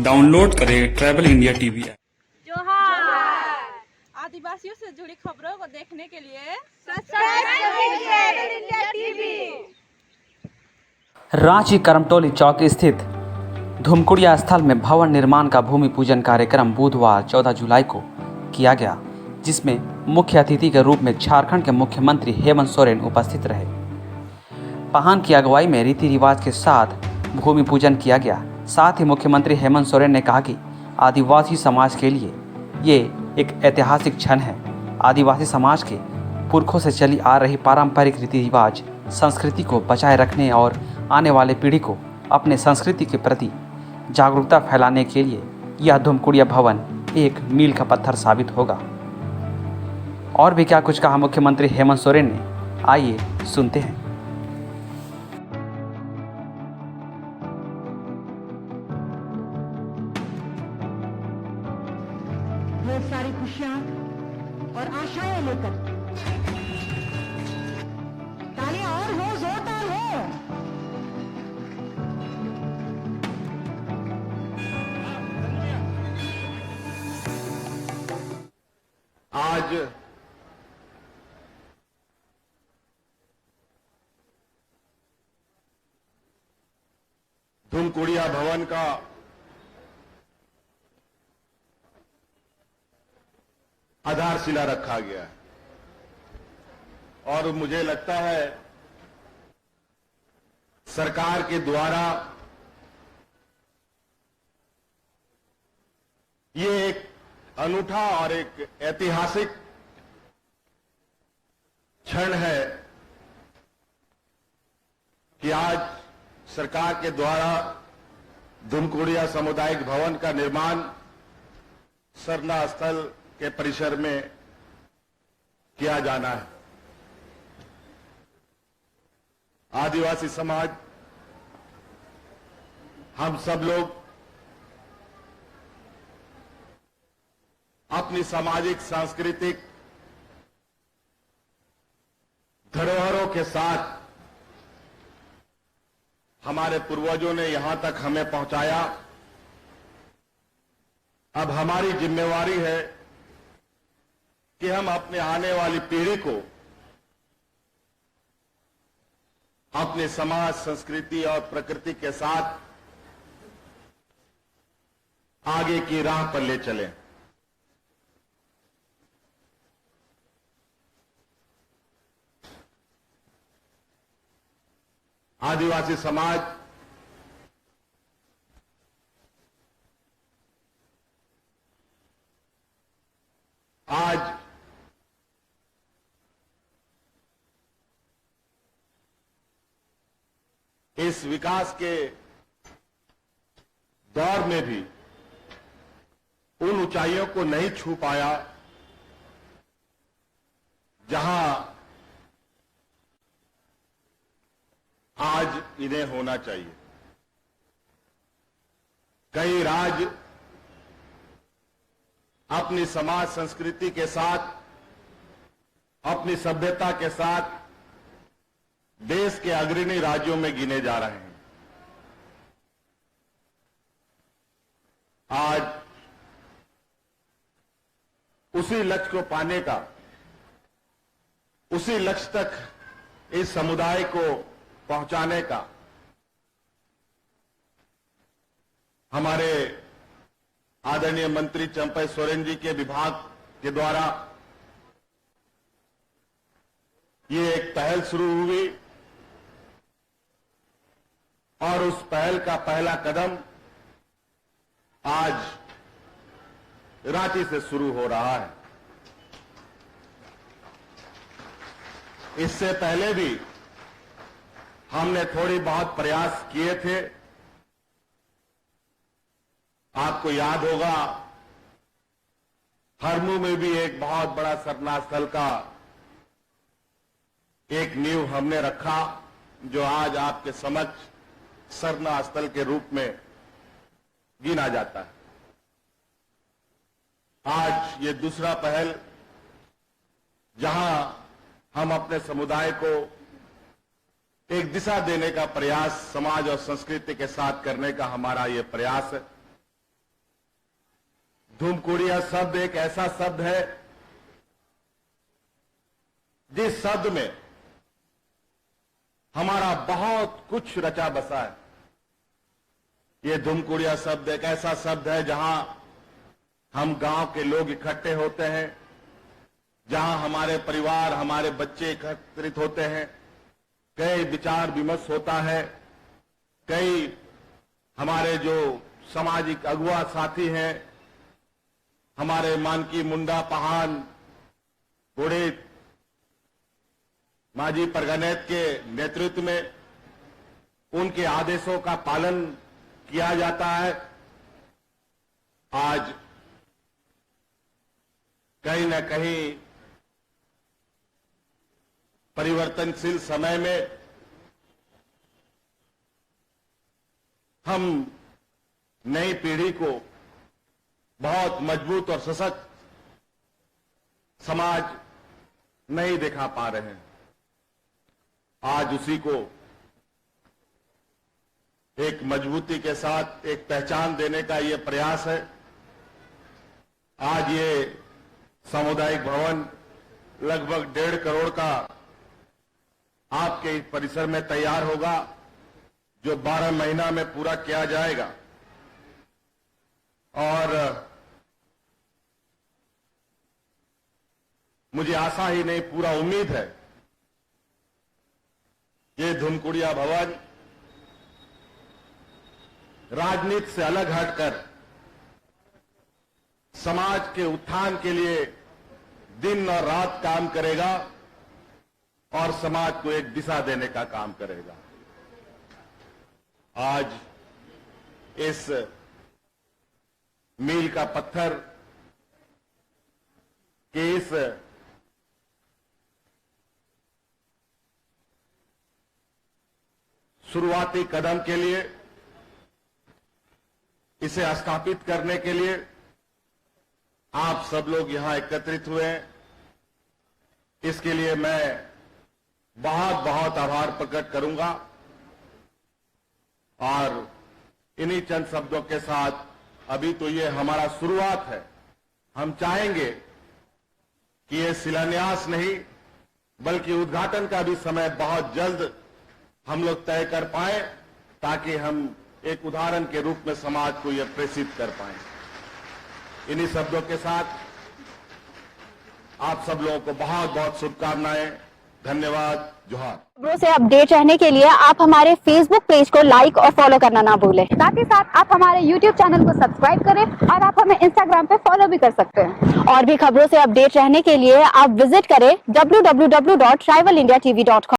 Download करें travel India TV app. जोहार। आदिवासियों से जुड़ी खबरों को देखने के लिए सब्सक्राइब करें travel India TV. Ranchi Karamtoli Chowk स्थित धुमकुड़िया स्थल में भवन निर्माण का भूमि पूजन कार्यक्रम बुधवार 14 जुलाई को किया गया, जिसमें मुख्य अतिथि के रूप में झारखंड के मुख्यमंत्री हेमंत सोरेन उपस्थित रहे। पहान की अगुवाई में रीति रिवाज के साथ भूमि पूजन किया गया। साथ ही मुख्यमंत्री हेमंत सोरेन ने कहा कि आदिवासी समाज के लिए ये एक ऐतिहासिक क्षण है। आदिवासी समाज के पुरखों से चली आ रही पारंपरिक रीति रिवाज संस्कृति को बचाए रखने और आने वाले पीढ़ी को अपने संस्कृति के प्रति जागरूकता फैलाने के लिए यह धुमकुड़िया भवन एक मील का पत्थर साबित होगा। और भी क्या कुछ कहा मुख्यमंत्री हेमंत सोरेन ने, आइए सुनते हैं। ढेर सारी खुशियां और आशाएं लेकर तालियां और हो, जोरदार हो। आज धुमकुड़िया भवन का आधारशिला रखा गया है और मुझे लगता है सरकार के द्वारा ये एक अनूठा और एक ऐतिहासिक क्षण है कि आज सरकार के द्वारा धुमकुड़िया सामुदायिक भवन का निर्माण सरना स्थल के परिसर में किया जाना है। आदिवासी समाज, हम सब लोग अपनी सामाजिक सांस्कृतिक धरोहरों के साथ हमारे पूर्वजों ने यहां तक हमें पहुंचाया। अब हमारी जिम्मेवारी है कि हम अपने आने वाली पीढ़ी को अपने समाज, संस्कृति और प्रकृति के साथ आगे की राह पर ले चलें। आदिवासी समाज आज इस विकास के दौर में भी उन ऊंचाइयों को नहीं छू पाया जहां आज इन्हें होना चाहिए। कई राज्य अपनी समाज संस्कृति के साथ, अपनी सभ्यता के साथ देश के अग्रणी राज्यों में गिने जा रहे हैं। आज उसी लक्ष्य को पाने का, उसी लक्ष्य तक इस समुदाय को पहुंचाने का हमारे आदरणीय मंत्री चंपई सोरेन जी के विभाग के द्वारा ये एक पहल शुरू हुई और उस पहल का पहला कदम आज रांची से शुरू हो रहा है। इससे पहले भी हमने थोड़ी बहुत प्रयास किए थे। आपको याद होगा, हरमू में भी एक बहुत बड़ा सरना स्थल का एक नींव हमने रखा, जो आज आपके समक्ष सरना स्थल के रूप में गिना जाता है। आज ये दूसरा पहल, जहां हम अपने समुदाय को एक दिशा देने का प्रयास समाज और संस्कृति के साथ करने का हमारा ये प्रयास है। धूमकुड़िया शब्द एक ऐसा शब्द है जिस शब्द में हमारा बहुत कुछ रचा बसा है। ये धूमकुड़िया शब्द एक ऐसा शब्द है जहां हम गांव के लोग इकट्ठे होते हैं, जहां हमारे परिवार, हमारे बच्चे एकत्रित होते हैं, कई विचार विमर्श होता है, कई हमारे जो सामाजिक अगुआ साथी हैं, हमारे मानकी मुंडा पहान बूढ़े माजी परगनेत के नेतृत्व में उनके आदेशों का पालन किया जाता है। आज कहीं न कहीं परिवर्तनशील समय में हम नई पीढ़ी को बहुत मजबूत और सशक्त समाज नहीं दिखा पा रहे हैं। आज उसी को एक मजबूती के साथ एक पहचान देने का ये प्रयास है। आज ये सामुदायिक भवन लगभग 1.5 करोड़ का आपके इस परिसर में तैयार होगा, जो 12 महीना में पूरा किया जाएगा। और मुझे आशा ही नहीं, पूरा उम्मीद है ये धूमकुड़िया भवन राजनीति से अलग हटकर समाज के उत्थान के लिए दिन और रात काम करेगा और समाज को एक दिशा देने का काम करेगा। आज इस मील का पत्थर के इस शुरुआती कदम के लिए, इसे स्थापित करने के लिए आप सब लोग यहां एकत्रित हुए हैं। इसके लिए मैं बहुत बहुत आभार प्रकट करूंगा और इन्हीं चंद शब्दों के साथ, अभी तो ये हमारा शुरुआत है। हम चाहेंगे कि ये शिलान्यास नहीं बल्कि उद्घाटन का भी समय बहुत जल्द हम लोग तय कर पाए, ताकि हम एक उदाहरण के रूप में समाज को यह प्रेषित कर पाए। इन्हीं शब्दों के साथ आप सब लोगों को बहुत बहुत शुभकामनाएं। धन्यवाद। जोहार। खबरों से अपडेट रहने के लिए आप हमारे फेसबुक पेज को लाइक और फॉलो करना ना भूलें। साथ ही साथ आप हमारे यूट्यूब चैनल को सब्सक्राइब करें और आप हमें इंस्टाग्राम पे फॉलो भी कर सकते हैं। और भी खबरों से अपडेट रहने के लिए आप विजिट करें www.tribalindiatv.com।